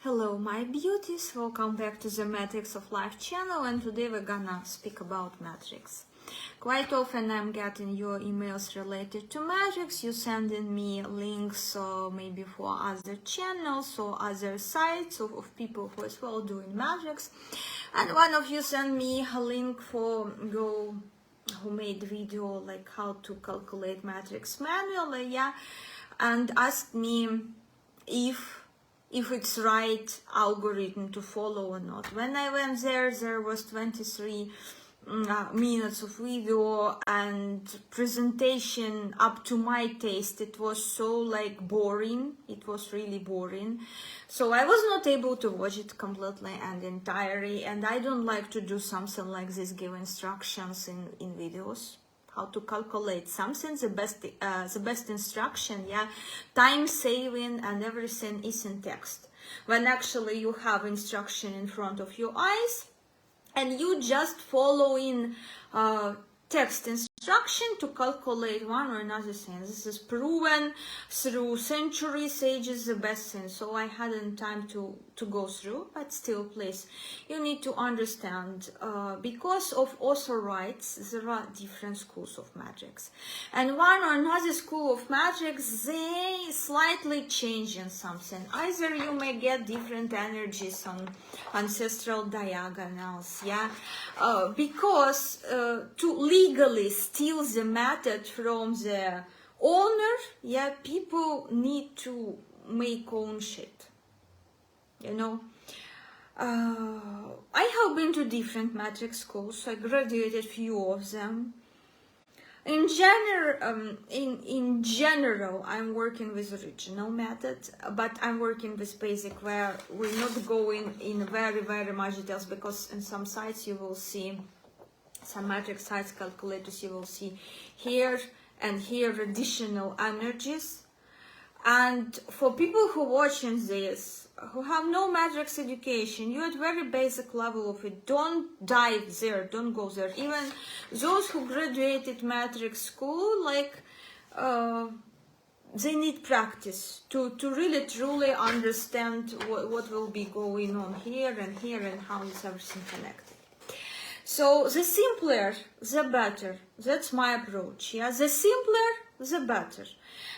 Hello my beauties, welcome back to the Matrix of Life channel, and today we're gonna speak about matrix. Quite often I'm getting your emails related to matrix, you sending me links maybe for other channels or other sites of people who as well doing matrix, and one of you sent me a link for girl who made video like how to calculate matrix manually, yeah, and asked me if it's right algorithm to follow or not. When I went there was 23 minutes of video and presentation up to my taste. It was so like boring. It was really boring. So I was not able to watch it completely and entirely, and I don't like to do something like this, give instructions in videos. How to calculate something, the best instruction, yeah, time saving and everything is in text. When actually you have instruction in front of your eyes and you just following text instruction to calculate one or another thing. This is proven through centuries, ages, the best thing. So I hadn't time to go through, but still, please, you need to understand, because of author rights, there are different schools of matrix. And one or another school of matrix, they slightly change in something. Either you may get different energies on ancestral diagonals, yeah, because to legally steal the method from the owner, yeah, people need to make own shit, you know. I have been to different matrix schools. I graduated few of them. In general, I'm working with original method, but I'm working with basic, where we're not going in very much details, because in some sites you will see, some matrix sites calculators, you will see here and here additional energies. And for people who are watching this, who have no matrix education, you're at very basic level of it, don't dive there, don't go there. Even those who graduated matrix school, like they need practice to really truly understand what will be going on here and how is everything connected. So the simpler, the better. That's my approach. Yeah, the simpler, the better.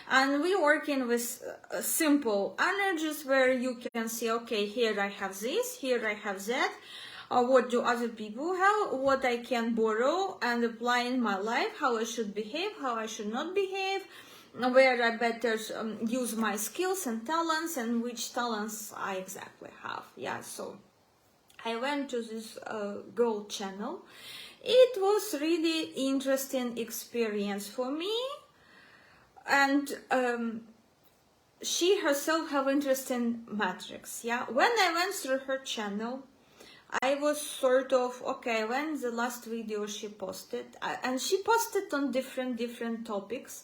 And we're working with simple energies, where you can see, okay, here I have this, here I have that. What do other people have? What I can borrow and apply in my life? How I should behave? How I should not behave? Where I better use my skills and talents, and which talents I exactly have. Yeah, so I went to this girl channel. It was really interesting experience for me, and she herself have interest in matrix. Yeah, when I went through her channel, I was sort of, okay, when the last video she posted, and she posted on different topics,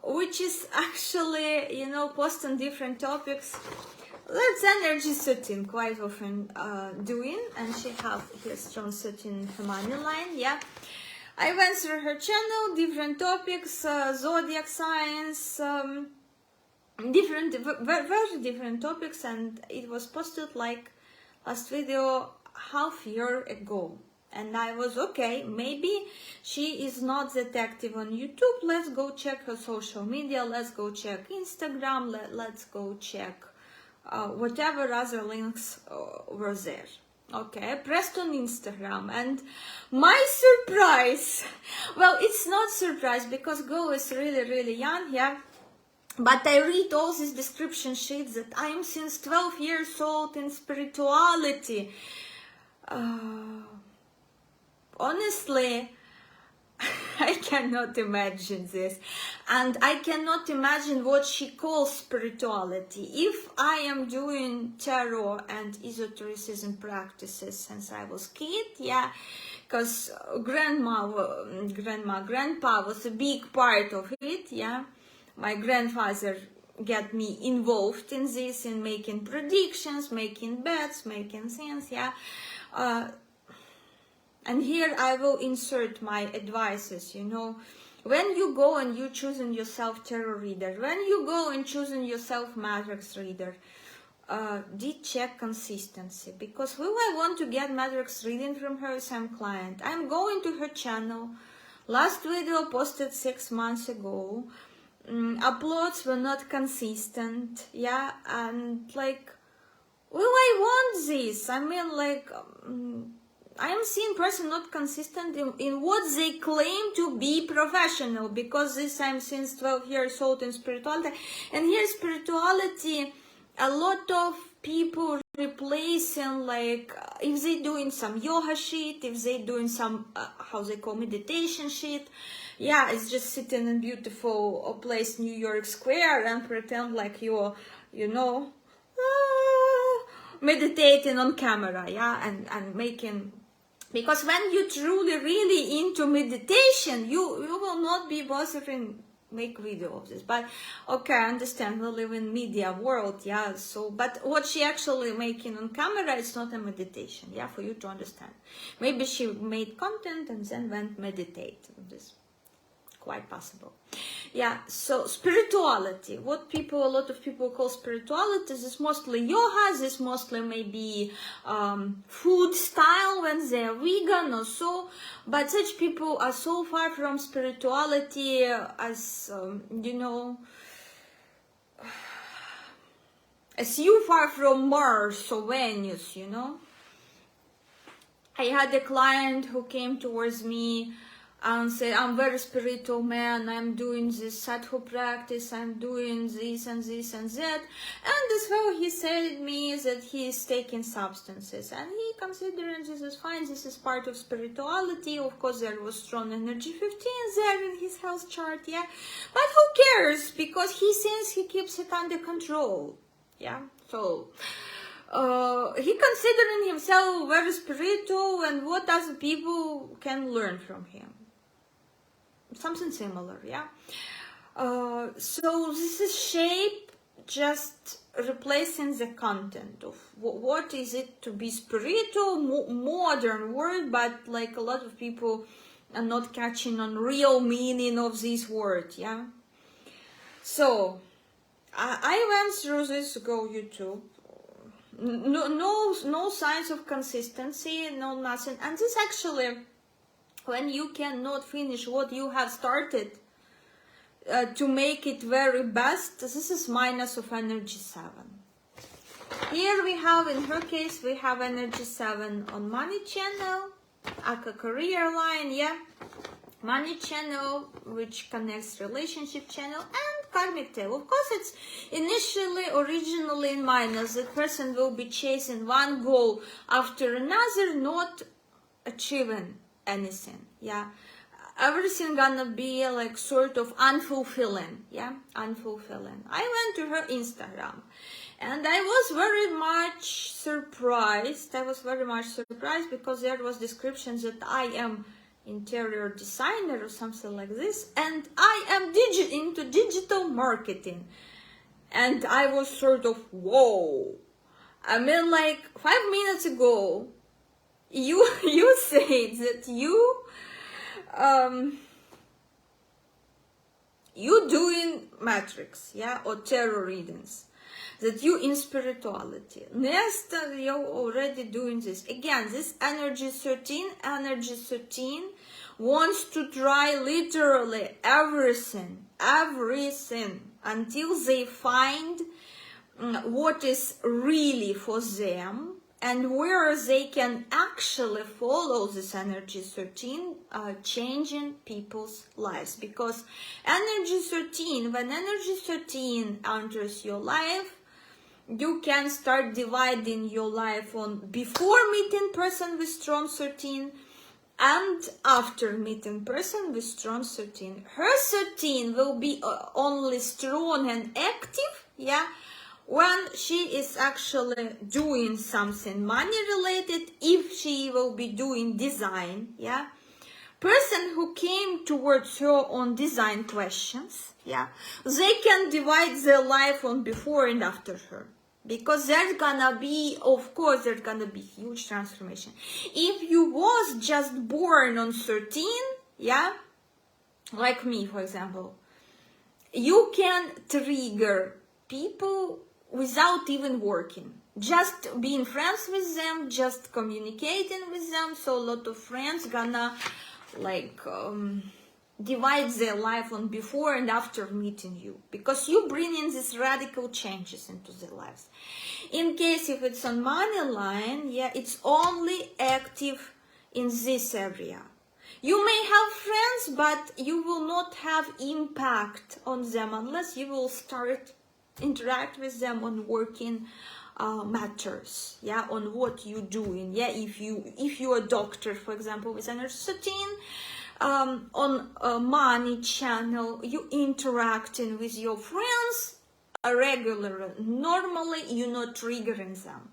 which is actually, you know, post on different topics. That's energy setting quite often doing, and she have here strong setting her money line. Yeah, I went through her channel, different topics, zodiac signs, very different topics, and it was posted like last video half year ago. And I was, okay, maybe she is not that active on YouTube. Let's go check her social media. Let's go check Instagram. Let's go check whatever other links were there. Okay, I pressed on Instagram, and my surprise, well, it's not surprise, because girl is really young, yeah, but I read all these description sheets that I am since 12 years old in spirituality. Honestly, I cannot imagine this, and I cannot imagine what she calls spirituality. If I am doing tarot and esotericism practices since I was kid, yeah, because grandpa was a big part of it, yeah. My grandfather get me involved in this, in making predictions, making bets, making things, yeah. And here I will insert my advices, you know. When you go and you choosing yourself tarot reader, when you go and choosing yourself matrix reader, did check consistency, because will I want to get matrix reading from her, same client. I'm going to her channel. Last video posted 6 months ago. Uploads were not consistent, yeah, and like, will I want this? I mean, like, I am seeing person not consistent in what they claim to be professional, because this I'm since 12 years old in spirituality, and here spirituality, a lot of people replacing, like, if they doing some yoga shit, if they doing some how they call meditation shit, yeah, it's just sitting in beautiful place New York Square and pretend like you're, you know, meditating on camera, yeah, and making, because when you truly really into meditation, you will not be bothering make video of this. But okay, I understand, we live in media world, yeah, so, but what she actually making on camera, it's not a meditation, yeah, for you to understand. Maybe she made content and then went meditate. This quite possible. Yeah, so spirituality, what people, a lot of people call spirituality, this is mostly yoga, this mostly maybe food style when they're vegan or so, but such people are so far from spirituality as, you know, as you far from Mars or Venus, you know. I had a client who came towards me and said, I'm very spiritual man, I'm doing this sadhu practice, I'm doing this and this and that. And as well, he said me that he is taking substances, and he considering this is fine, this is part of spirituality. Of course, there was strong energy 15 there in his health chart, yeah. But who cares, because he thinks he keeps it under control, yeah. So he considering himself very spiritual, and what other people can learn from him. Something similar, yeah. So this is shape, just replacing the content of what is it to be spiritual, modern word, but like a lot of people are not catching on real meaning of this word, yeah. So I went through this, go YouTube. No signs of consistency, no nothing, and this actually, when you cannot finish what you have started to make it very best, this is minus of energy 7. Here we have, in her case, we have energy 7 on money channel, aka career line, yeah, money channel, which connects relationship channel, and karmic tail. Of course, it's originally in minus. That person will be chasing one goal after another, not achieving anything, yeah. Everything gonna be like sort of unfulfilling, yeah, unfulfilling. I went to her Instagram and I was very much surprised. Because there was descriptions that I am interior designer or something like this, and I am into digital marketing, and I was sort of, whoa. I mean, like 5 minutes ago you said that you doing matrix, yeah, or tarot readings, that you in spirituality. Next, you're already doing this. Again, this energy 13 wants to try literally everything until they find what is really for them, and where they can actually follow this energy 13, changing people's lives. Because energy 13, when energy 13 enters your life, you can start dividing your life on before meeting person with strong 13 and after meeting person with strong 13. Her 13 will be only strong and active, yeah, when she is actually doing something money related, if she will be doing design, yeah. Person who came towards her on design questions, yeah, they can divide their life on before and after her, because there's gonna be, of course, there's gonna be huge transformation. If you was just born on 13, yeah, like me, for example, you can trigger people without even working. Just being friends with them, just communicating with them. So a lot of friends gonna like divide their life on before and after meeting you, because you bring in these radical changes into their lives. In case if it's on money line, yeah, it's only active in this area. You may have friends, but you will not have impact on them unless you will start interact with them on working matters, yeah, on what you're doing. Yeah, if you're a doctor, for example, with energy 13, on a money channel, you interacting with your friends regularly. Normally, you're not triggering them.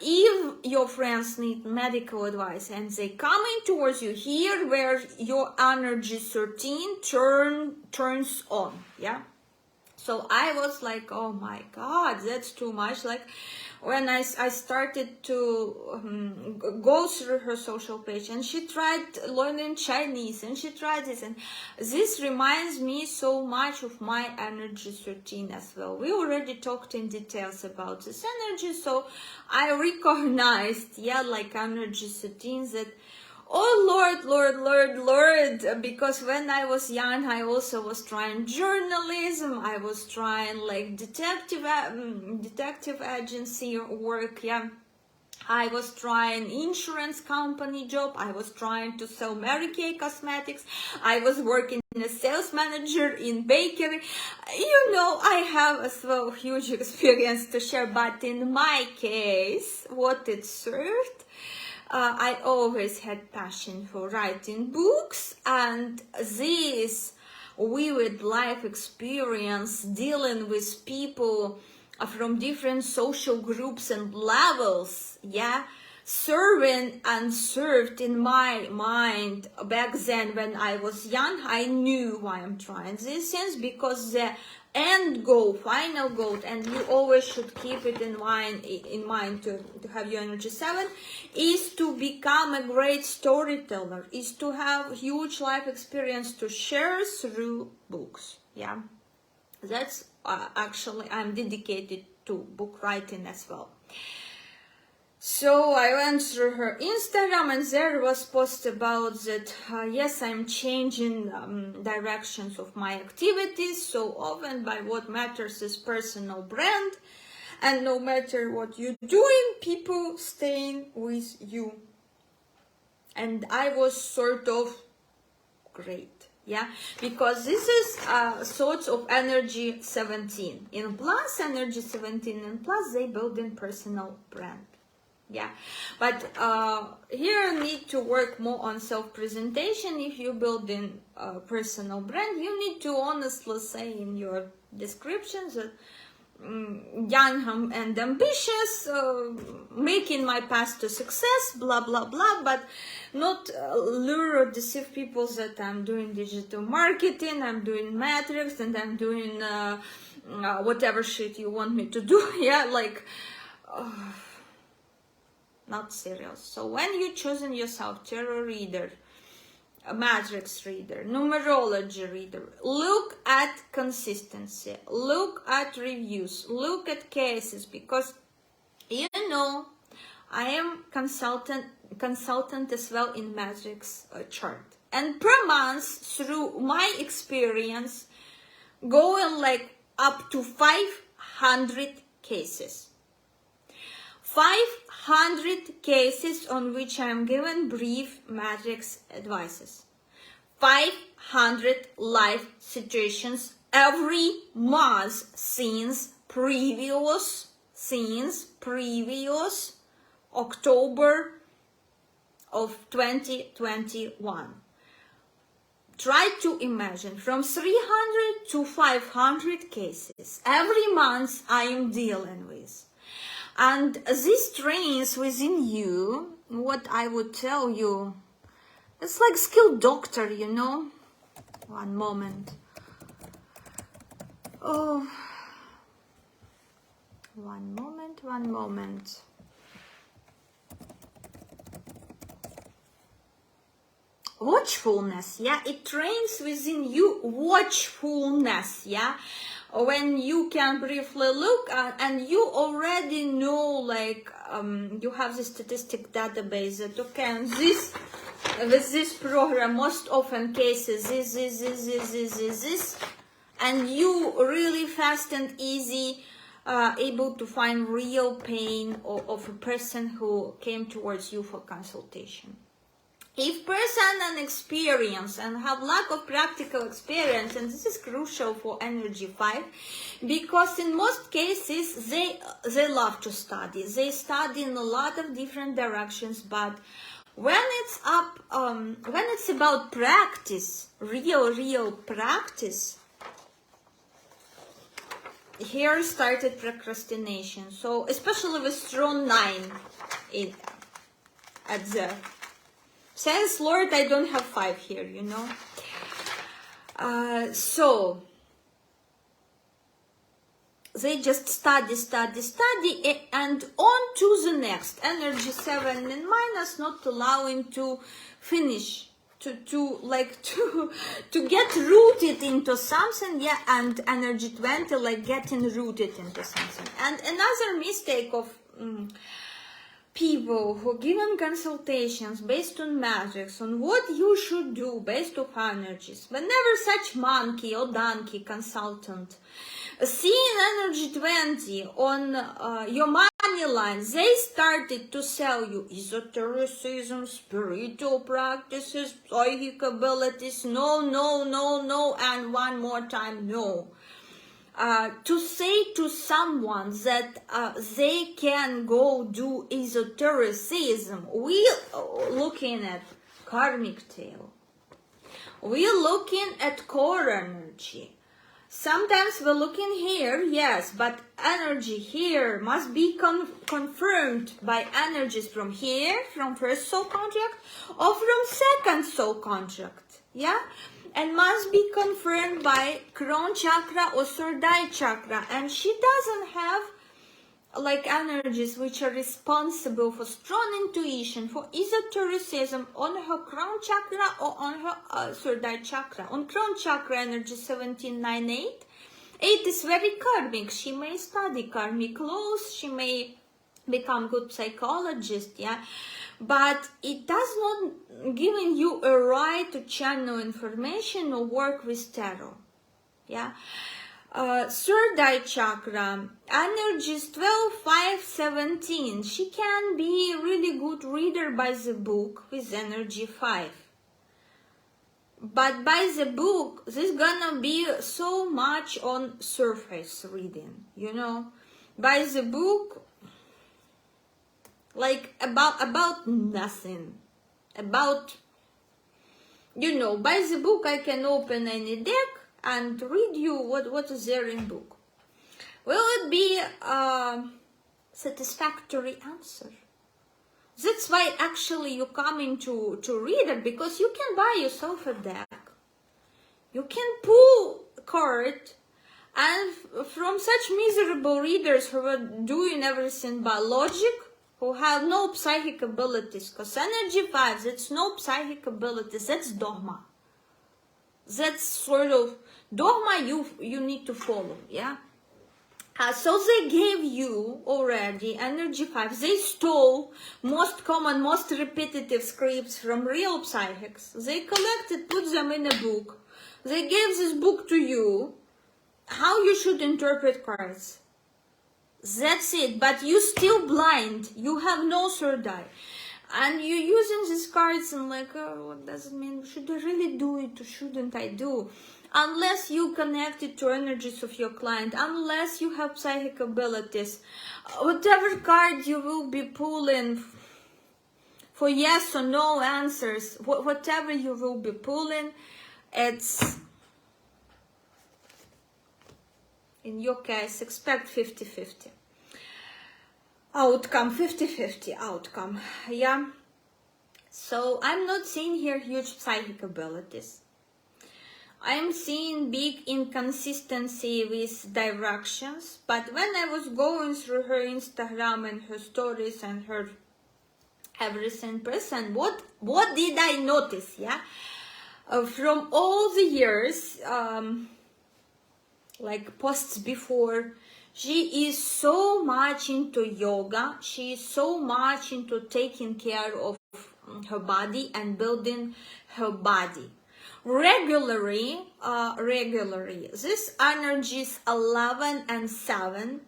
If your friends need medical advice and they coming towards you, here where your energy 13 turns on, yeah. So I was like, oh my God, that's too much. Like when I started to go through her social page, and she tried learning Chinese, and she tried this, and this reminds me so much of my energy 13 as well. We already talked in details about this energy, so I recognized, yeah, like energy 13, that oh Lord, because when I was young, I also was trying journalism, I was trying like detective agency work, yeah. I was trying insurance company job, I was trying to sell Mary Kay cosmetics, I was working as a sales manager in bakery. You know, I have as well huge experience to share, but in my case, what it served, I always had passion for writing books, and this vivid life experience dealing with people from different social groups and levels, yeah, serving and served in my mind back then when I was young. I knew why I'm trying these things, because the end goal, final goal, and you always should keep it in mind to have your energy 7, is to become a great storyteller, is to have huge life experience to share through books, yeah. That's actually, I'm dedicated to book writing as well. So I went through her Instagram, and there was post about that, yes, I'm changing directions of my activities so often, but what matters is personal brand, and no matter what you're doing, people staying with you. And I was sort of great, yeah, because this is sorts of energy 17 in plus, energy 17 and plus, they build in personal brand. Yeah, but here you need to work more on self-presentation. If you build in personal brand, you need to honestly say in your descriptions that young and ambitious, making my path to success, blah blah blah, but not lure or deceive people that I'm doing digital marketing, I'm doing matrix, and I'm doing whatever shit you want me to do. Yeah, like not serious. So when you're choosing yourself tarot reader, a matrix reader, numerology reader, look at consistency, look at reviews, look at cases, because you know I am consultant as well in matrix chart, and per month, through my experience, going like up to 500 cases. 500 cases on which I am given brief matrix advices. 500 life situations every month since previous October of 2021. Try to imagine from 300 to 500 cases every month I am dealing with. And this trains within you, what I would tell you, it's like skilled doctor, you know. One moment. Oh, one moment. Watchfulness, yeah, it trains within you watchfulness, yeah. when you can briefly look at, and you already know, like, you have the statistic database that, okay, and this, with this program, most often cases, this, and you really fast and easy able to find real pain of a person who came towards you for consultation. If person inexperienced and have lack of practical experience, and this is crucial for energy 5, because in most cases they love to study. They study in a lot of different directions, but when it's about practice, real practice, here started procrastination. So especially with strong 9 at the Thanks Lord I don't have 5 here, you know. So they just study, and on to the next. Energy 7 and minus, not allowing to finish, to get rooted into something, yeah, and energy 20, like getting rooted into something. And another mistake of people who given consultations based on matrix, on what you should do based on energies. Whenever such monkey or donkey consultant seeing energy 20 on your money line, they started to sell you esotericism, spiritual practices, psychic abilities, no, and one more time, no. To say to someone that they can go do esotericism, we're looking at karmic tail. We're looking at core energy. Sometimes we're looking here, yes, but energy here must be confirmed by energies from here, from first soul contract, or from second soul contract, yeah? And must be confirmed by crown chakra or third eye chakra. And she doesn't have like energies which are responsible for strong intuition, for esotericism on her crown chakra or on her third eye chakra. On crown chakra, energy 1798. 8 is very karmic. She may study karmic laws. She may become good psychologist, yeah. But it does not giving you a right to channel information or work with tarot, yeah. Third eye chakra, energies 12, 5, 17. She can be a really good reader by the book with energy 5. But by the book, this gonna be so much on surface reading, you know. By the book, like about nothing, about, you know, by the book I can open any deck and read you what is there in book. Will it be a satisfactory answer? That's why actually you come into reader, because you can buy yourself a deck. You can pull a card, and from such miserable readers who are doing everything by logic, who have no psychic abilities, because energy 5, that's no psychic abilities, that's dogma. That's sort of dogma you need to follow, yeah? So they gave you already energy 5. They stole most common, most repetitive scripts from real psychics. They collected, put them in a book. They gave this book to you, how you should interpret cards. That's it, but you still blind. You have no third eye. And you're using these cards and like, oh, what does it mean? Should I really do it or shouldn't I do? Unless you connect it to energies of your client, unless you have psychic abilities, whatever card you will be pulling for yes or no answers, whatever you will be pulling, it's, in your case, expect 50-50. Outcome, 50-50 outcome, yeah. So I'm not seeing here huge psychic abilities. I'm seeing big inconsistency with directions, but when I was going through her Instagram and her stories and her everything person, what did I notice, yeah? From all the years, like posts before, she is so much into yoga. She is so much into taking care of her body and building her body. Regularly, this energies 11 and 7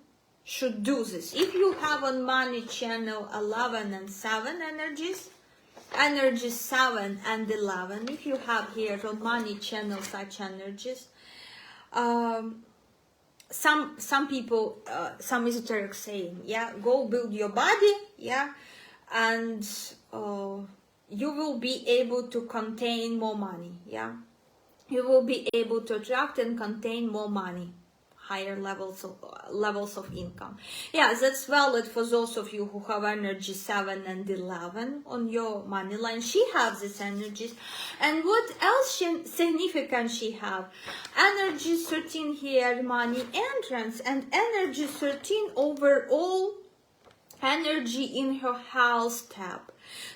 should do this. If you have on money channel 11 and 7 energies 7 and 11, if you have here on money channel such energies, some people, some esoteric saying, yeah, go build your body, yeah, and you will be able to contain more money, yeah, you will be able to attract and contain more money, higher levels of income. Yeah, that's valid for those of you who have energy 7 and 11 on your money line. She has these energies. And what else significant she have? Energy 13 here, money entrance, and energy 13 overall energy in her health tab.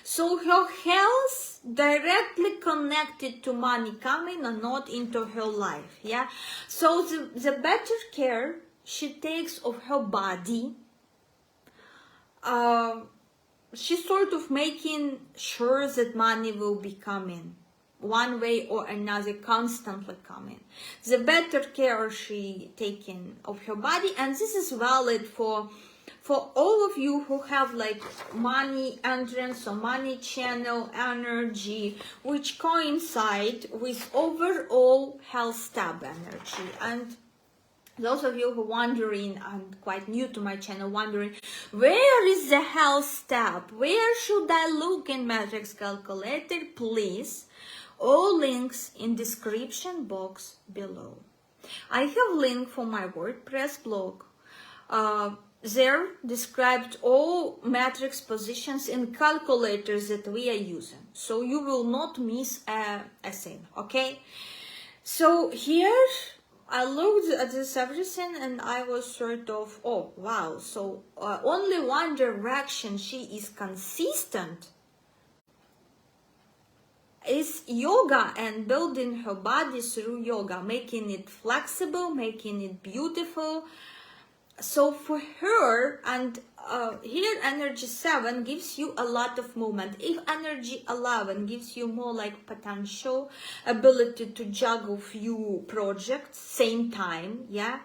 So her health directly connected to money coming or not into her life, yeah. So the better care she takes of her body, she's sort of making sure that money will be coming one way or another, constantly coming. The better care she taking of her body, and this is valid for all of you who have like money entrance or money channel energy, which coincide with overall health tab energy. And those of you who are wondering, I'm quite new to my channel, wondering, where is the health tab? Where should I look in Matrix Calculator? Please, all links in description box below. I have link for my WordPress blog. There described all matrix positions in calculators that we are using, so you will not miss a thing, okay? So here I looked at this everything and I was sort of, oh wow, so only one direction she is consistent is yoga and building her body through yoga, making it flexible, making it beautiful. So for her, and here energy 7 gives you a lot of movement. If energy 11 gives you more like potential, ability to juggle few projects same time, yeah.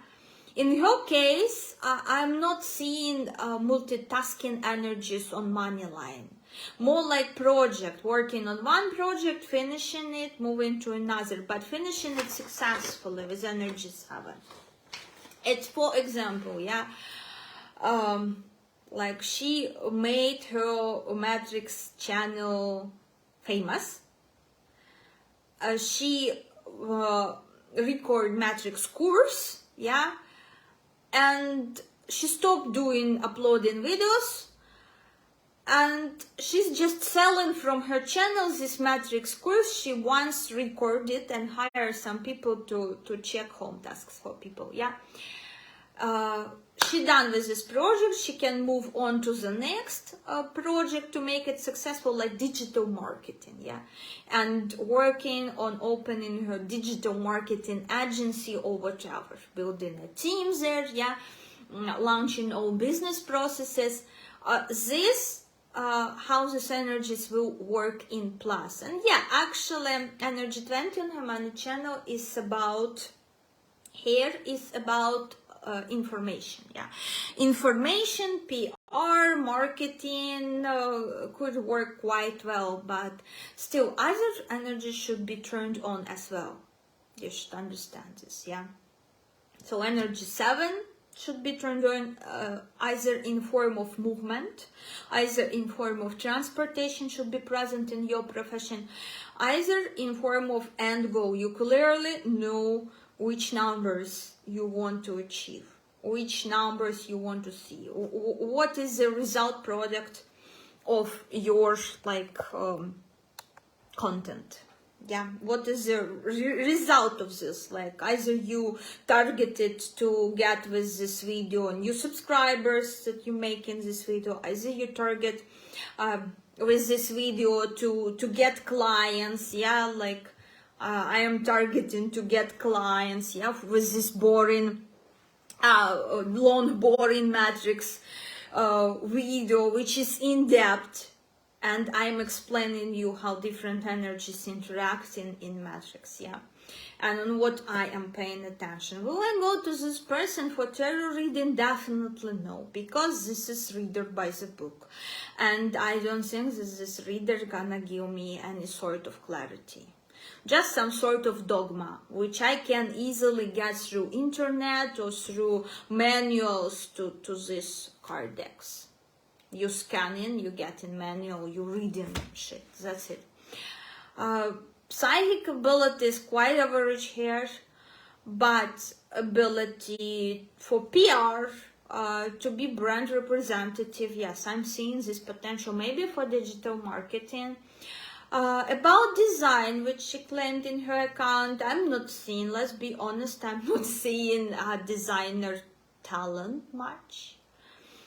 In her case, I'm not seeing multitasking energies on money line. More like project, working on one project, finishing it, moving to another, but finishing it successfully with energy 7. It's, for example, yeah, like she made her matrix channel famous. She record matrix course, yeah, and she stopped uploading videos, and she's just selling from her channel this matrix course she once recorded and hired some people to check home tasks for people, yeah. She done with this project, she can move on to the next project to make it successful, like digital marketing, yeah, and working on opening her digital marketing agency or whatever, building a team there, yeah, launching all business processes. How these energies will work in plus. And yeah, actually energy 20 on her money channel is about, here is about information, yeah, information, PR, marketing could work quite well, but still other energies should be turned on as well. You should understand this, yeah. So energy 7 should be turned on either in form of movement, either in form of transportation should be present in your profession, either in form of end goal. You clearly know which numbers you want to achieve, which numbers you want to see, what is the result product of your like content. Yeah, what is the result of this? Like either you targeted to get with this video new subscribers that you make in this video, either you target with this video to get clients, yeah, like I am targeting to get clients, yeah, with this boring, long boring matrix video, which is in depth, and I'm explaining you how different energies interact in matrix, yeah, and on what I am paying attention. Will I go to this person for tarot reading? Definitely no, because this is reader by the book, and I don't think this reader gonna give me any sort of clarity. Just some sort of dogma, which I can easily get through internet or through manuals to this card decks. You scan in, you get in manual, you reading shit, that's it. Psychic ability is quite average here, but ability for PR, to be brand representative, yes, I'm seeing this potential, maybe for digital marketing. About design, which she claimed in her account, I'm not seeing, let's be honest, I'm not seeing designer talent much.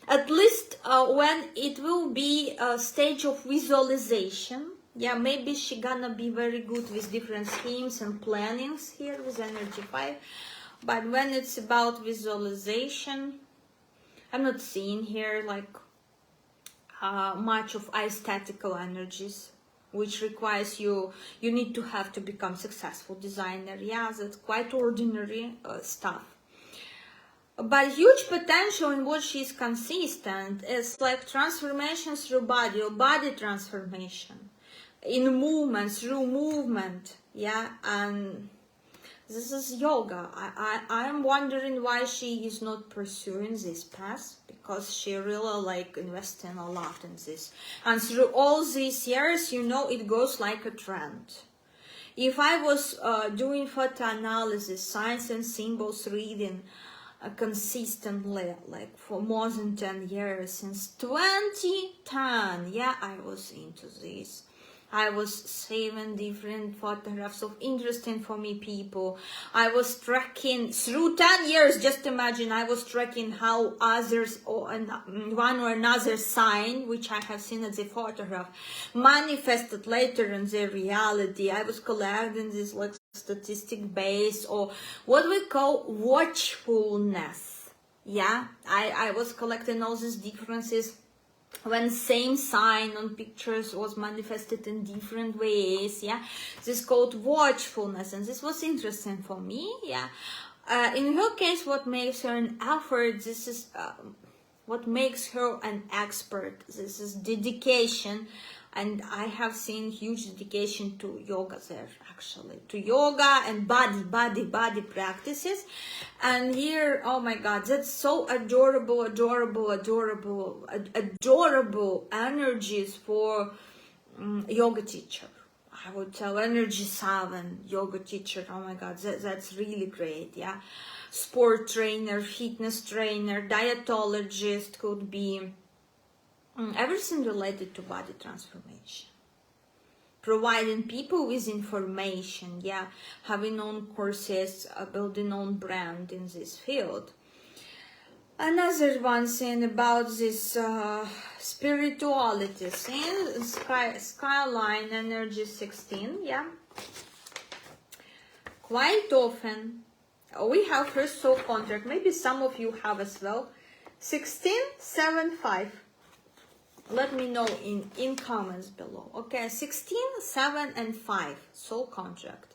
At least when it will be a stage of visualization. Yeah, maybe she gonna be very good with different schemes and plannings here with Energy 5. But when it's about visualization, I'm not seeing here like much of aesthetical energies, which requires you need to have to become successful designer. Yeah, that's quite ordinary stuff. But huge potential in what she's consistent is like transformation through body, or body transformation in movement, through movement. Yeah, and this is yoga. I am wondering why she is not pursuing this path, because she really like investing a lot in this. And through all these years, you know, it goes like a trend. If I was doing photo analysis, signs and symbols reading consistently, like for more than 10 years, since 2010, yeah, I was into this. I was saving different photographs of interesting for me people. I was tracking through 10 years, just imagine, I was tracking how others or one or another sign, which I have seen as a photograph, manifested later in their reality. I was collecting this like statistic base, or what we call watchfulness. Yeah, I was collecting all these differences when same sign on pictures was manifested in different ways. Yeah, this is called watchfulness, and this was interesting for me. Yeah, in her case, what makes her an effort, this is what makes her an expert, this is dedication. And I have seen huge dedication to yoga there, actually, to yoga and body practices. And here, oh my God, that's so adorable energies for yoga teacher. I would tell energy 7 yoga teacher. Oh my God, that's really great. Yeah, sport trainer, fitness trainer, dietologist, could be everything related to body transformation, providing people with information, yeah, having own courses, building own brand in this field. Another one thing about this spirituality thing, skyline energy 16, yeah, quite often we have first soul contract, maybe some of you have as well, 16, 7, 5. Let me know in comments below. Okay, 16, 7, and 5, soul contract.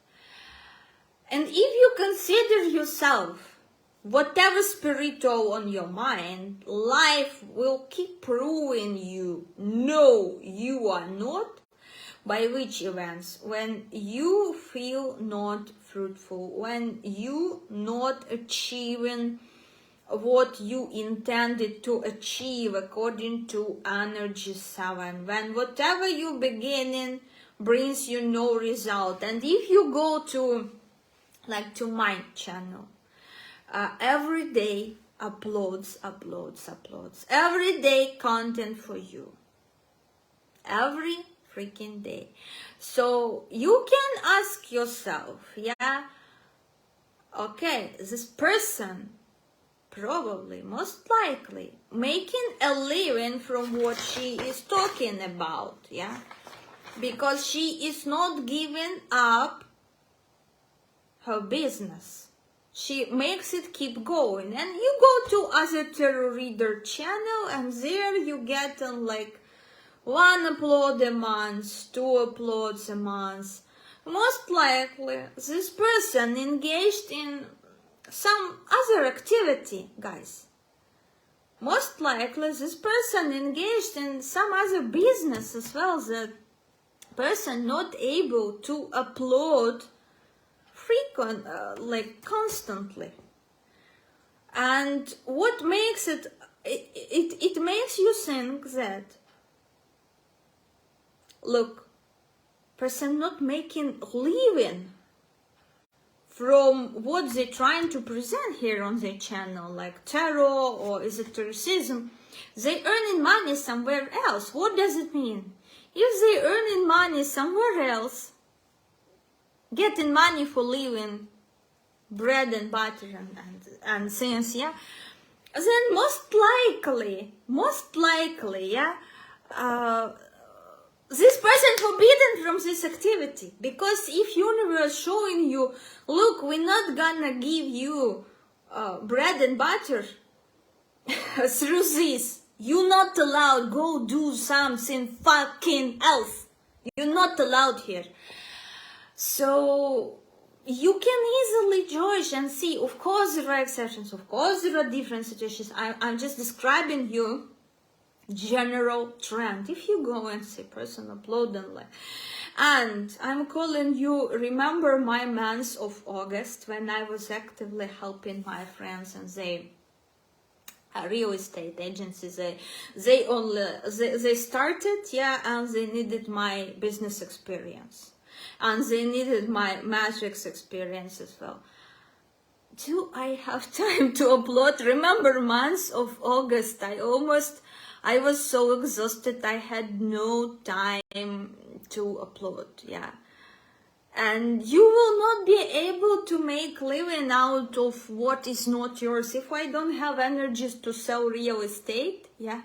And if you consider yourself, whatever spiritual on your mind, life will keep proving you, no, you are not. By which events? When you feel not fruitful, when you not achieving what you intended to achieve according to energy 7, when whatever you beginning brings you no result. And if you go to like to my channel, every day uploads every day content for you, every freaking day. So you can ask yourself, yeah, okay, this person probably, most likely, making a living from what she is talking about, yeah, because she is not giving up her business. She makes it keep going. And you go to other tarot reader channel, and there you get like 1 upload a month, 2 uploads a month. Most likely this person engaged in some other activity, guys. Most likely this person engaged in some other business as well, that person not able to upload like constantly. And what makes it makes you think that, look, person not making living from what they're trying to present here on their channel, like tarot or esotericism. They earning money somewhere else. What does it mean? If they earning money somewhere else, getting money for living, bread and butter and things, yeah, then most likely, yeah, this person forbidden from this activity. Because if universe showing you, look, we're not gonna give you bread and butter through this, you're not allowed, go do something fucking else. You're not allowed here. So you can easily judge and see. Of course there are exceptions, of course there are different situations. I'm just describing you general trend. If you go and see person upload and like, and I'm calling you, remember my month of August when I was actively helping my friends, and they real estate agencies, they started, yeah, and they needed my business experience, and they needed my matrix experience as well. Do I have time to upload? Remember month of August, I was so exhausted, I had no time to upload, yeah. And you will not be able to make living out of what is not yours. If I don't have energies to sell real estate, yeah.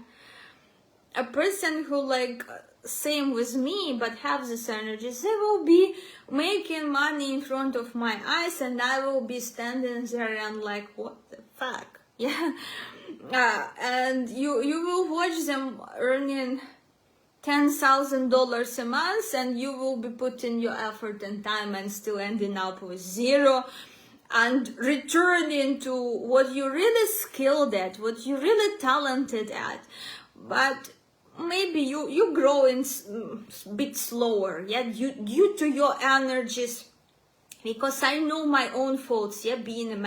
A person who like, same with me, but have these energies, they will be making money in front of my eyes, and I will be standing there and like, what the fuck, yeah. And you will watch them earning $10,000 a month, and you will be putting your effort and time and still ending up with zero, and returning to what you're really skilled at, what you're really talented at, but maybe you grow in a bit slower, yeah, due to your energies. Because I know my own faults, yeah, being a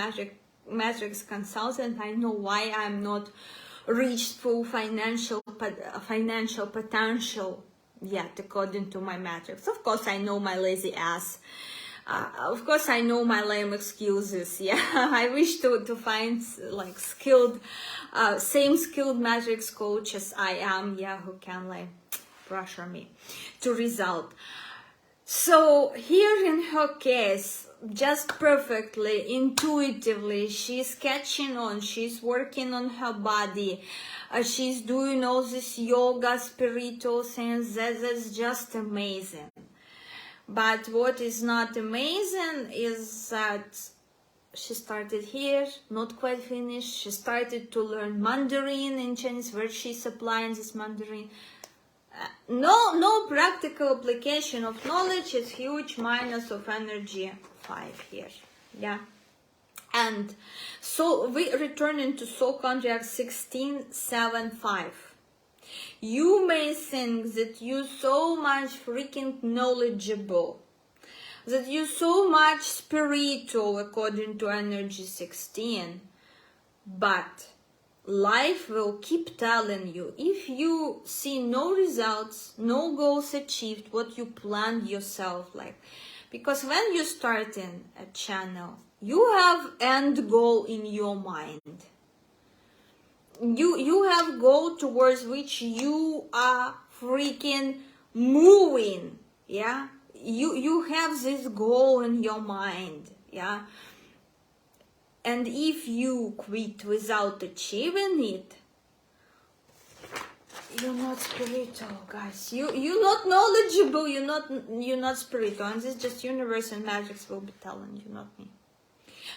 matrix consultant, I know why I'm not reached full financial potential yet, according to my matrix. Of course, I know my lazy ass. Of course, I know my lame excuses. Yeah, I wish to find like skilled, same skilled matrix coach as I am. Yeah, who can like pressure me to result. So here in her case, just perfectly, intuitively, she's catching on, she's working on her body, she's doing all this yoga, spiritual things, that's just amazing. But what is not amazing is that she started here, not quite finished, she started to learn Mandarin in Chinese, where she's applying this Mandarin. No practical application of knowledge, is huge minus of energy 5 here, yeah. And so we return into soul contract 1675. You may think that you're so much freaking knowledgeable, that you're so much spiritual according to energy 16, but life will keep telling you, if you see no results, no goals achieved, what you planned yourself, like, because when you're starting a channel, you have end goal in your mind. You have goal towards which you are freaking moving, yeah. You have this goal in your mind, yeah. And if you quit without achieving it, You're not spiritual, guys. You're not knowledgeable. You're not spiritual, and this just universe and matrix will be telling you, not me.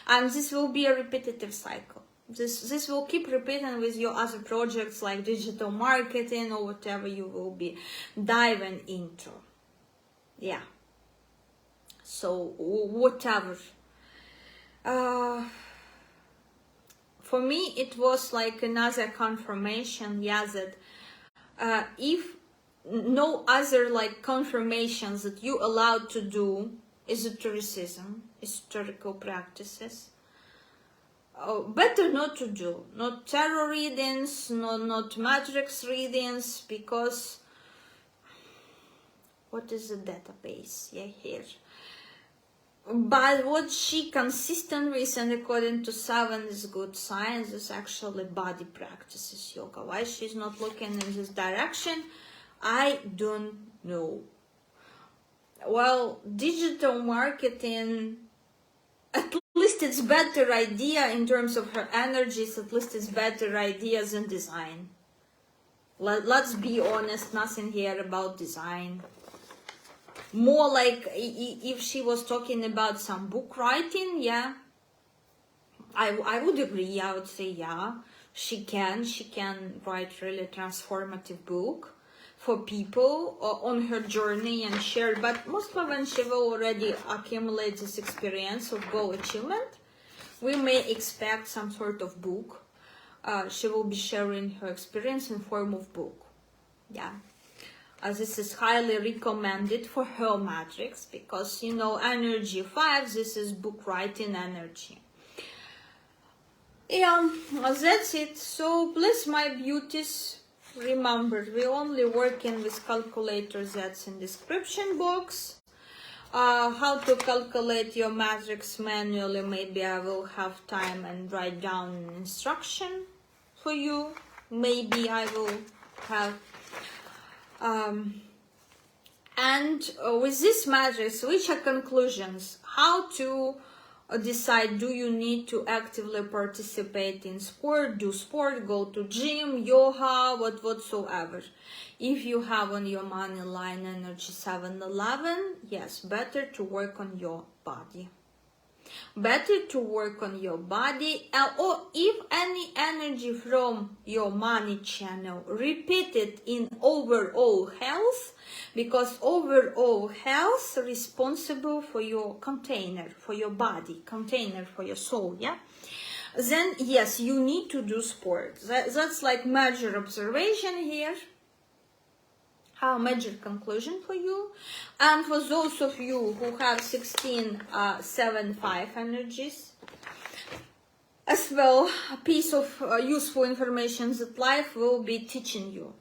And this will be a repetitive cycle. This will keep repeating with your other projects like digital marketing or whatever you will be diving into. Yeah. So whatever. For me, it was like another confirmation, yeah, that if no other like confirmations that you allowed to do esotericism, historical practices, better not to do, not tarot readings, not matrix readings, because what is the database? Yeah, here. But what she consistent with, and according to 7 is good science, is actually body practices yoga. Why she's not looking in this direction, I don't know. Well, digital marketing, at least it's better idea in terms of her energies, at least it's better ideas than design. Let's be honest, nothing here about design. More like if she was talking about some book writing, yeah, I would agree. I would say, yeah, she can write really transformative book for people on her journey and share. But most of when she will already accumulate this experience of goal achievement, we may expect some sort of book. She will be sharing her experience in form of book, yeah. This is highly recommended for her matrix because, you know, energy 5, this is book writing energy. Yeah, that's it. So please, my beauties, remember, we're only working with calculator that's in description box. How to calculate your matrix manually, maybe I will have time and write down an instruction for you. Maybe I will have with this matrix, which are conclusions? How to decide, do you need to actively participate in sport, do sport, go to gym, yoga, whatsoever. If you have on your money line energy 7-11, yes, better to work on your body. Better to work on your body, or if any energy from your money channel, repeat it in overall health, because overall health responsible for your container, for your body, container for your soul, yeah? Then yes, you need to do sport. That's like major observation here. How major conclusion for you. And for those of you who have 16-7-5 energies, as well, a piece of useful information that life will be teaching you.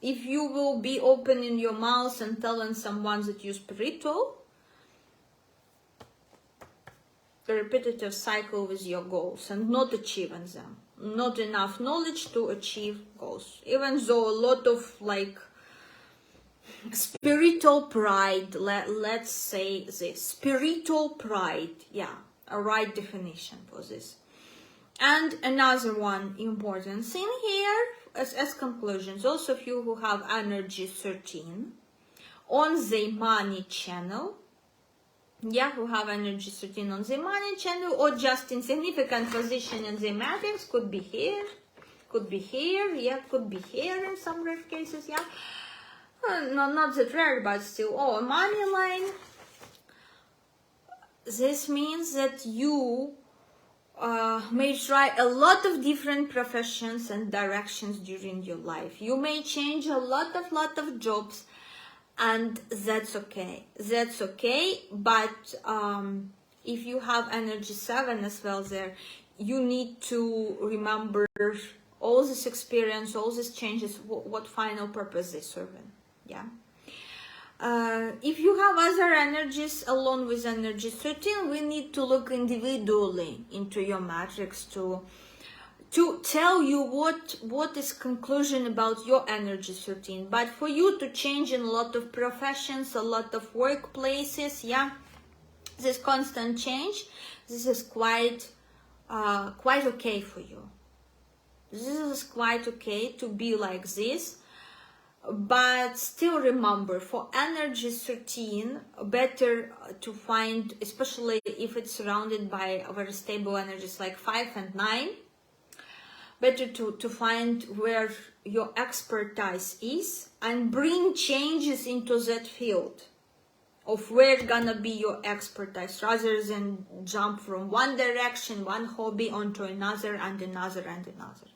If you will be opening your mouth and telling someone that you're spiritual, a repetitive cycle with your goals and not achieving them. Not enough knowledge to achieve goals. Even though a lot of like spiritual pride, let's say this, spiritual pride, yeah, a right definition for this. And another one important thing here, as conclusions, those of you who have energy 13 on the money channel, yeah, who have energy 13 on the money channel, or just insignificant position in the matrix, could be here, yeah, could be here in some rare cases, yeah. No, not that rare, but still, oh, money line. This means that you may try a lot of different professions and directions during your life. You may change a lot of jobs, and that's okay. That's okay, but if you have energy 7 as well there, you need to remember all this experience, all these changes, what final purpose they serving. Yeah. If you have other energies along with energy 13, we need to look individually into your matrix to tell you what is conclusion about your energy 13. But for you to change in a lot of professions, a lot of workplaces, yeah, this constant change, this is quite okay for you. This is quite okay to be like this. But still remember, for energy 13, better to find, especially if it's surrounded by very stable energies like 5 and 9, better to find where your expertise is and bring changes into that field of where gonna be your expertise, rather than jump from one direction, one hobby onto another and another and another.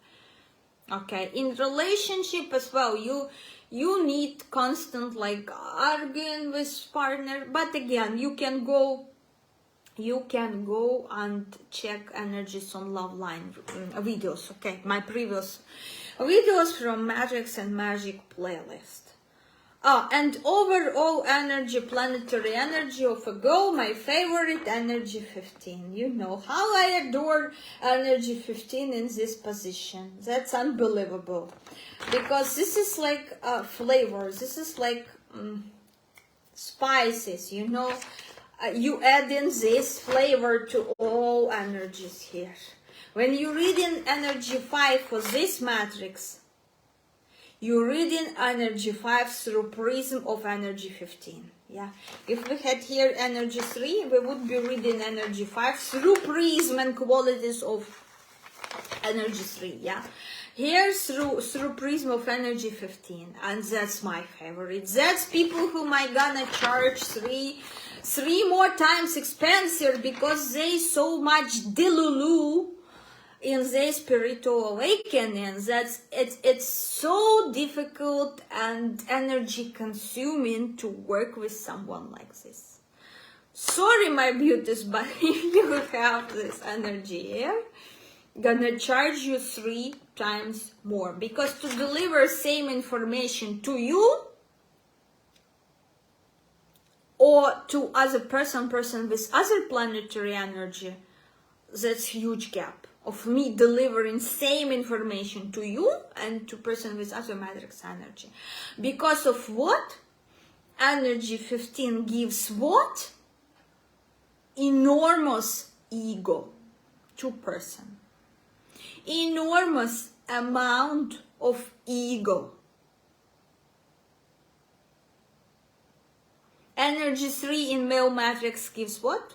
Okay, in relationship as well, you need constant like arguing with partner, but again, you can go and check energies on love line videos. Okay, my previous videos from Matrix and Magic playlist. And overall energy, planetary energy of a girl, my favorite, energy 15. You know how I adore energy 15 in this position. That's unbelievable. Because this is like flavors. This is like spices, you know. You add in this flavor to all energies here. When you read in energy 5 for this matrix, you read in energy 5 through prism of energy 15. Yeah, if we had here energy 3, we would be reading energy 5 through prism and qualities of energy 3. Yeah, here through prism of energy 15, and that's my favorite. That's people who might gonna charge three more times expensive because they so much delulu in their spiritual awakening that it's so difficult and energy consuming to work with someone like this. Sorry, my beauties, but if you have this energy here, gonna charge you 3 times more, because to deliver same information to you or to other person with other planetary energy, that's huge gap of me delivering same information to you and to person with other matrix energy. Because of what? Energy 15 gives what? Enormous ego to person. Enormous amount of ego. Energy 3 in male matrix gives what?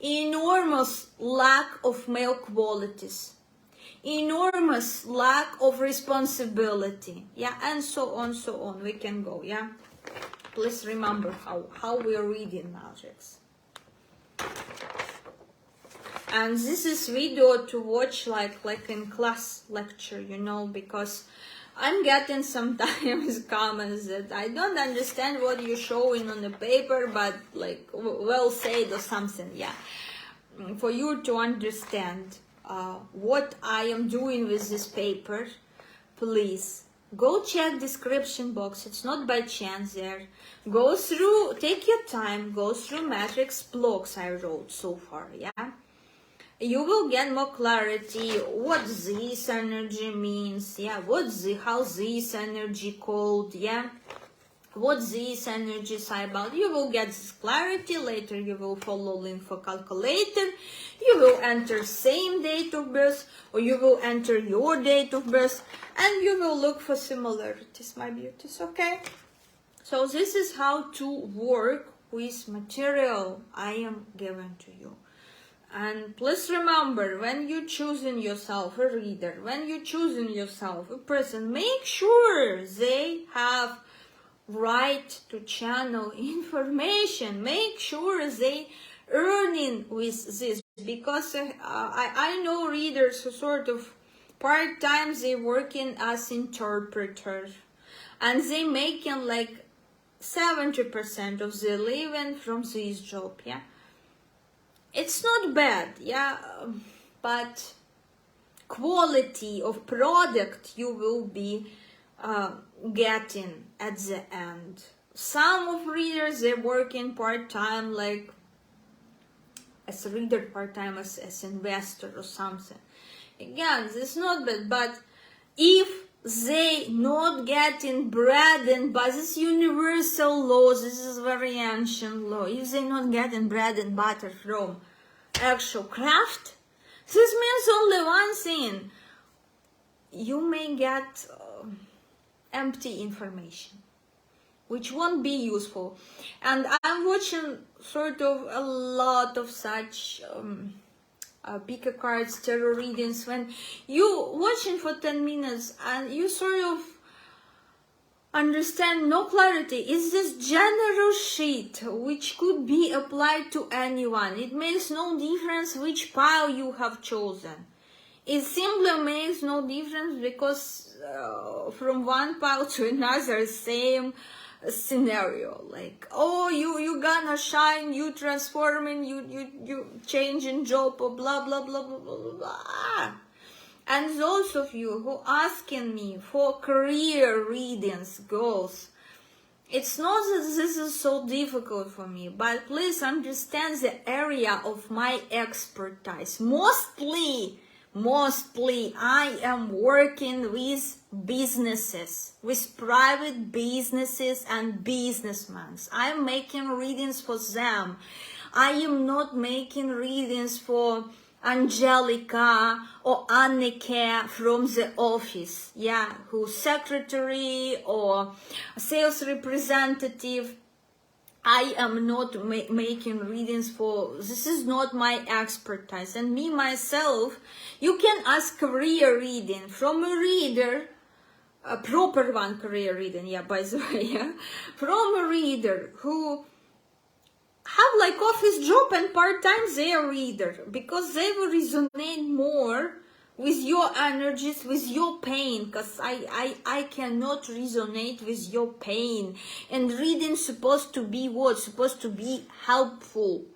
Enormous lack of male qualities, enormous lack of responsibility, yeah, and so on, we can go, yeah. Please remember how we are reading matrix. And this is video to watch like in class lecture, you know, because I'm getting sometimes comments that I don't understand what you're showing on the paper, but like well said or something. Yeah, for you to understand what I am doing with this paper, please go check description box. It's not by chance there. Go through, take your time, go through matrix blogs I wrote so far. Yeah. You will get more clarity what this energy means, yeah, how this energy called, yeah, what this energy is about. You will get this clarity. Later you will follow link for calculator. You will enter same date of birth, or you will enter your date of birth, and you will look for similarities, my beauties, okay? So this is how to work with material I am given to you. And please remember, when you're choosing yourself a reader, when you're choosing yourself a person, make sure they have right to channel information. Make sure they earning with this, because I know readers who sort of part-time they working as interpreters, and they making like 70% of their living from this job, yeah. It's not bad, yeah, but quality of product you will be getting at the end. Some of readers, they work in part-time, like as a reader part-time, as investor or something. Again, this is not bad, but if they not getting bread and butter, this is universal law, this is very ancient law. If they not getting bread and butter from actual craft, this means only one thing: you may get empty information, which won't be useful. And I'm watching sort of a lot of such pick a cards, tarot readings, when you watching for 10 minutes and you sort of understand no clarity. It's this general shit which could be applied to anyone. It makes no difference which pile you have chosen. It simply makes no difference because from one pile to another, same scenario. Like, oh, you gonna shine, you transforming, you changing job, or blah blah blah blah blah blah blah. And those of you who asking me for career readings, goals, it's not that this is so difficult for me, but please understand the area of my expertise. Mostly I am working with businesses, with private businesses and businessmen. I'm making readings for them. I am not making readings for Angelica or Anneke from the office, yeah, who's secretary or sales representative. I am not making readings for, this is not my expertise. And me, myself, you can ask career reading from a reader, a proper one, career reading, yeah, by the way, yeah, from a reader who have like office job and part-time they are reader, because they will resonate more with your energies, with your pain, because I cannot resonate with your pain. And reading supposed to be what? Supposed to be helpful.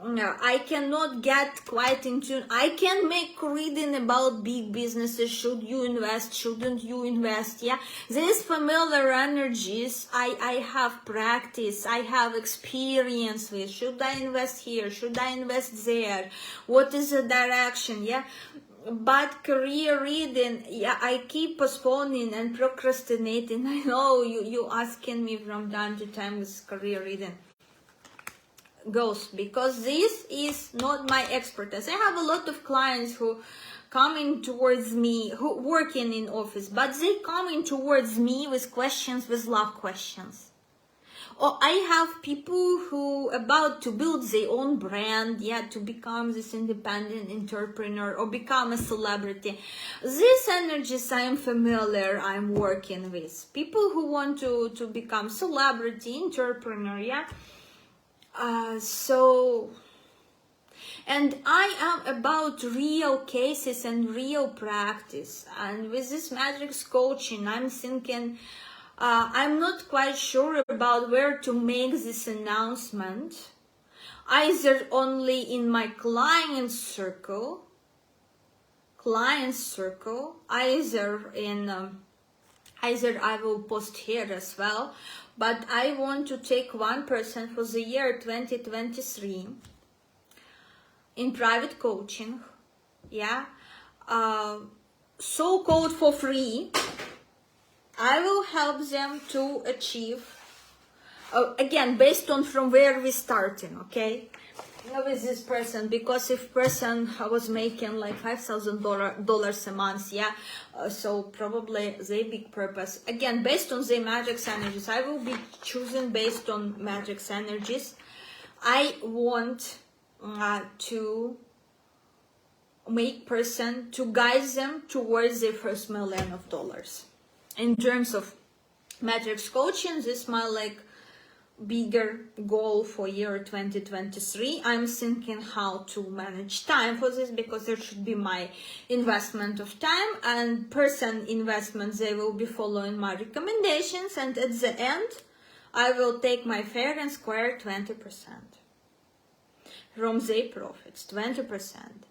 I cannot get quite in tune. I can make reading about big businesses. Should you invest? Shouldn't you invest? Yeah, these familiar energies I have practice, I have experience with. Should I invest here? Should I invest there? What is the direction? Yeah. But career reading, yeah, I keep postponing and procrastinating. I know you asking me from time to time with career reading goes, because this is not my expertise. I have a lot of clients who coming towards me, who working in office, but they coming towards me with questions, with love questions. Or I have people who about to build their own brand, yeah, to become this independent entrepreneur or become a celebrity. These energies I am familiar, I'm working with. People who want to become celebrity, entrepreneur, yeah. And I am about real cases and real practice. And with this matrix coaching, I'm thinking, I'm not quite sure about where to make this announcement. Either only in my client circle, either I will post here as well. But I want to take one person for the year 2023 in private coaching, yeah, so-called for free. I will help them to achieve, again, based on from where we're starting, okay, with this person, because if person was making like $5,000 a month, yeah, so probably the big purpose, again, based on the matrix energies, I will be choosing based on matrix energies. I want to make person to guide them towards their first $1 million. In terms of matrix coaching, this is my like bigger goal for year 2023. I'm thinking how to manage time for this, because there should be my investment of time and person investments. They will be following my recommendations, and at the end I will take my fair and square 20% from their profits, 20%.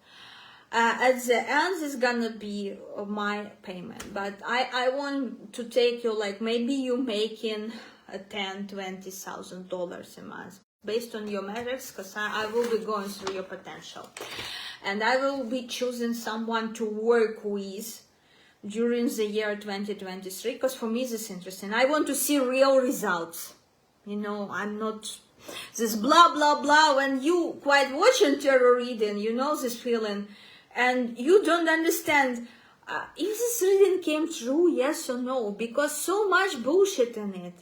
At the end is gonna be my payment, but I want to take you like maybe you making $10,000-$20,000 a month based on your metrics, because I will be going through your potential, and I will be choosing someone to work with during the year 2023, because for me this is interesting. I want to see real results. You know, I'm not this blah blah blah. When you quite watching tarot reading, you know this feeling, and you don't understand if this reading came true, yes or no, because so much bullshit in it.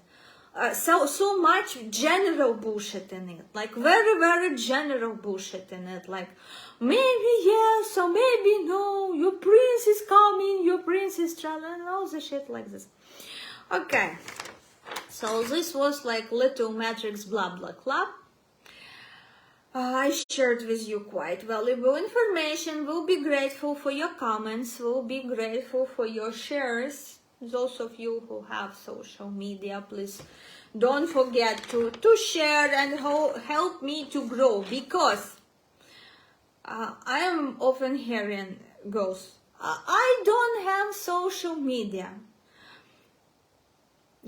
So much general bullshit in it, like very general bullshit in it, like maybe yes or maybe no, your prince is coming, your prince is traveling, all the shit like this. Okay, so this was like little matrix blah blah club. I shared with you quite valuable information. We'll be grateful for your comments, we'll be grateful for your shares. Those of you who have social media, please don't forget to share and help me to grow, because I am often hearing girls, I don't have social media.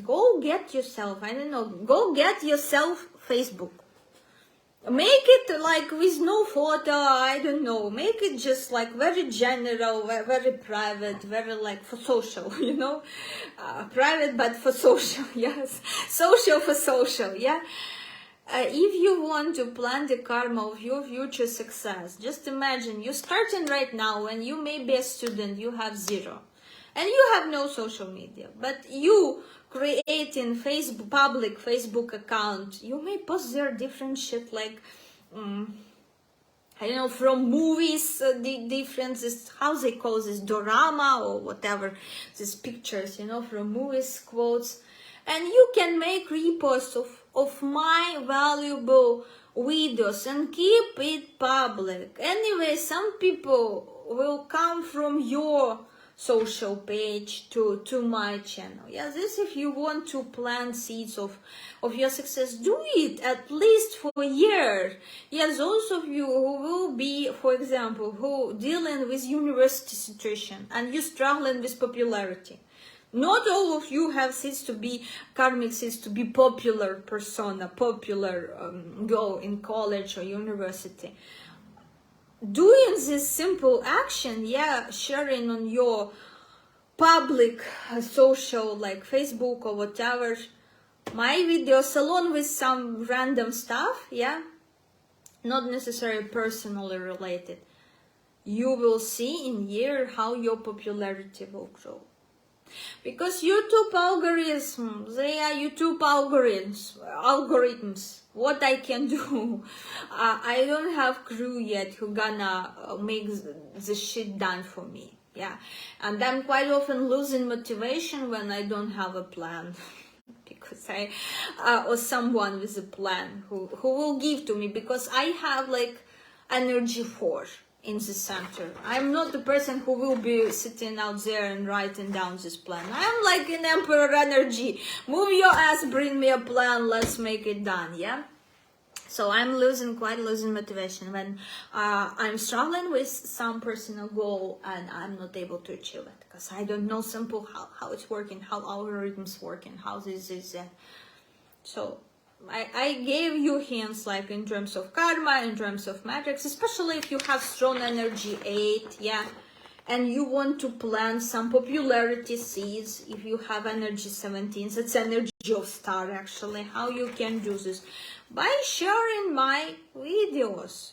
Go get yourself, I don't know, go get yourself Facebook. Make it like with no photo, I don't know, make it just like very general, very private, very like for social, you know, private but for social, yes, social for social, yeah. If you want to plan the karma of your future success, just imagine you're starting right now and you may be a student, you have 0 and you have no social media, but you creating Facebook, public Facebook account, you may post there different shit like I don't know, from movies, the differences, how they call this, dorama or whatever, these pictures, you know, from movies, quotes, and you can make reposts of my valuable videos and keep it public. Anyway, some people will come from your social page to my channel. Yeah, this, if you want to plant seeds of your success, do it at least for a year. Yeah, those of you who will be, for example, who dealing with university situation and you struggling with popularity. Not all of you have seeds to be karmic seeds to be popular persona, popular girl in college or university. Doing this simple action, yeah, sharing on your public social like Facebook or whatever, my videos along with some random stuff, yeah, not necessarily personally related, you will see in year how your popularity will grow. Because YouTube algorithms, they are YouTube algorithms. What I can do, I don't have crew yet who gonna make the shit done for me. Yeah, and I'm quite often losing motivation when I don't have a plan. Because I, or someone with a plan who will give to me, because I have like energy for in the center. I'm not the person who will be sitting out there and writing down this plan. I'm like an emperor energy. Move your ass, bring me a plan, let's make it done, yeah? So I'm quite losing motivation when I'm struggling with some personal goal and I'm not able to achieve it. Because I don't know simple how it's working, how algorithms working, how this is. So I gave you hints like in terms of karma, in terms of matrix, especially if you have strong energy 8, yeah, and you want to plant some popularity seeds. If you have energy 17, that's energy of star actually. How you can do this? By sharing my videos,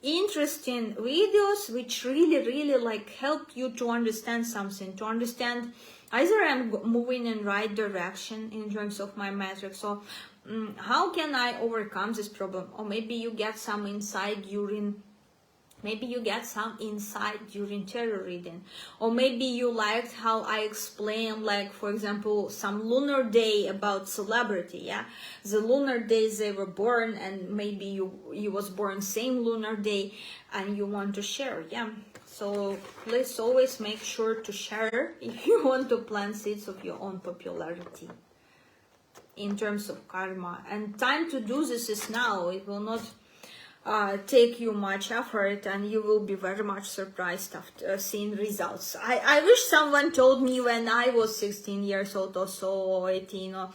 interesting videos which really like help you to understand something, to understand either I'm moving in right direction in terms of my matrix, or how can I overcome this problem, or maybe you get some insight during tarot reading, or maybe you liked how I explained, like for example, some lunar day about celebrity, yeah, the lunar days they were born, and maybe you was born same lunar day and you want to share, yeah. So please always make sure to share if you want to plant seeds of your own popularity in terms of karma. And time to do this is now. It will not take you much effort and you will be very much surprised after seeing results. I wish someone told me when I was 16 years old or so, or 18, or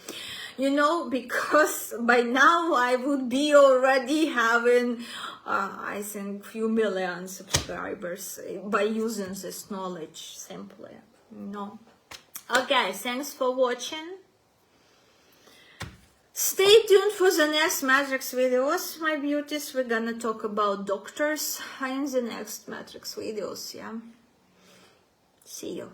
you know, because by now I would be already having I think few million subscribers by using this knowledge simply, you know. Okay, thanks for watching. Stay tuned for the next Matrix videos, my beauties. We're gonna talk about doctors in the next Matrix videos, yeah. See you.